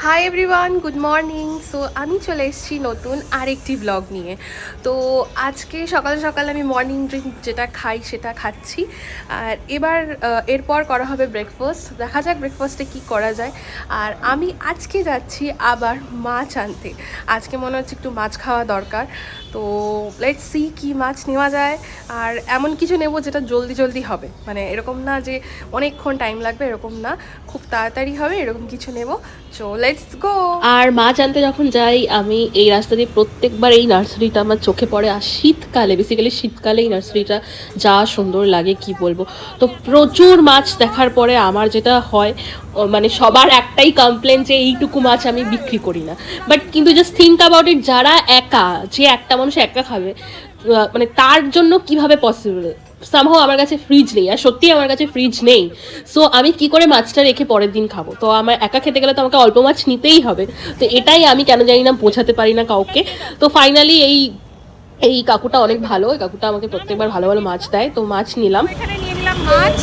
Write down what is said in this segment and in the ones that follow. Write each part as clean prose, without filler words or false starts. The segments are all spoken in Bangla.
Hi everyone, good morning. So আমি চলে এসেছি নতুন আরেকটি ব্লগ নিয়ে। তো আজকে সকাল সকাল আমি মর্নিং ড্রিঙ্ক যেটা খাই সেটা খাচ্ছি। আর এরপর করা হবে ব্রেকফাস্ট। দেখা যাক ব্রেকফাস্টে কি করা যায়। আর আমি আজকে যাচ্ছি আবার মাছ আনতে। আজকে মনে হচ্ছে একটু মাছ খাওয়া দরকার। তো লেটস সি কি মাছ নেওয়া যায়। আর এমন কিছু নেব যেটা জলদি জলদি হবে, মানে এরকম না যে অনেকক্ষণ টাইম লাগবে, এরকম না, খুব তাড়াতাড়ি হবে এরকম কিছু নেব। So let's go. আর মাছ আনতে যখন যাই আমি এই রাস্তা দিয়ে প্রত্যেকবার এই নার্সারিটা আমার চোখে পড়ে। আর শীতকালে, বেসিক্যালি শীতকালে এই নার্সারিটা যা সুন্দর লাগে কি বলবো। তো প্রচুর মাছ দেখার পরে আমার যেটা হয়, মানে সবার একটাই কমপ্লেন যে এইটুকু মাছ আমি বিক্রি করি না। বাট কিন্তু জাস্ট থিঙ্ক অ্যাবাউট ইট, যারা একা, যে একটা মানুষ একা খাবে, মানে তার জন্য কিভাবে পসিবল। সামহাও আমার কাছে ফ্রিজ নেই, আর সত্যি আমার কাছে ফ্রিজ নেই। সো আমি কি করে মাছটা রেখে পরের দিন খাবো? তো আমার একা খেতে গেলে তো আমাকে অল্প মাছ নিতেই হবে। তো এটাই আমি কেন জানি না বোঝাতে পারি না কাউকে। তো ফাইনালি এই এই কাকুটা অনেক ভালো, এই কাকুটা আমাকে প্রত্যেকবার ভালো ভালো মাছ দেয়, তো মাছ নিলাম। এখানে নিয়ে নিলাম মাছ।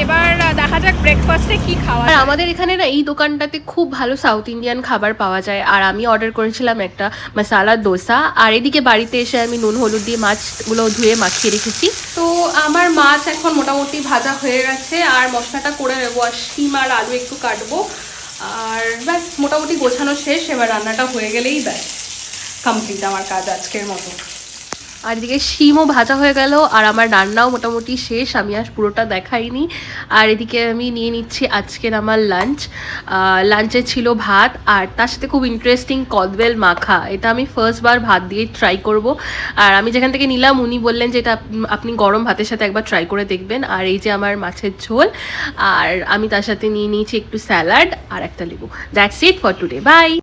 এবার দেখা যাক ব্রেকফাস্টে কি খাওয়া আর যায়। আমাদের এখানে না এই দোকানটাতে খুব ভালো সাউথ ইন্ডিয়ান খাবার পাওয়া যায়। আর আমি অর্ডার করেছিলাম একটা মশালা দোসা। আর এদিকে বাড়িতে এসে আমি নুন হলুদ দিয়ে মাছগুলো ধুয়ে মাখিয়ে রেখেছি। তো আমার মাছ এখন মোটামুটি ভাজা হয়ে গেছে, আর মশলাটা করে নেবো, আর শিম আর আলু একটু কাটবো। আর ব্যাস মোটামুটি গোছানো শেষ। এবার রান্নাটা হয়ে গেলেই ব্যাস কমপ্লিট আমার কাজ আজকের মতো। আর এদিকে শিমও ভাজা হয়ে গেল, আর আমার রান্নাও মোটামুটি শেষ, আমি আর পুরোটা দেখাইনি। আর এদিকে আমি নিয়ে নিচ্ছি আজকের আমার লাঞ্চ। লাঞ্চে ছিল ভাত, আর তার সাথে খুব ইন্টারেস্টিং কদবেল মাখা। এটা আমি ফার্স্টবার ভাত দিয়ে ট্রাই করব। আর আমি যেখান থেকে নিলাম উনি বললেন যে এটা আপনি গরম ভাতের সাথে একবার ট্রাই করে দেখবেন। আর এই যে আমার মাছের ঝোল, আর আমি তার সাথে নিয়ে নিয়েছি একটু স্যালাড আর একটা লেবু। That's it for today, by.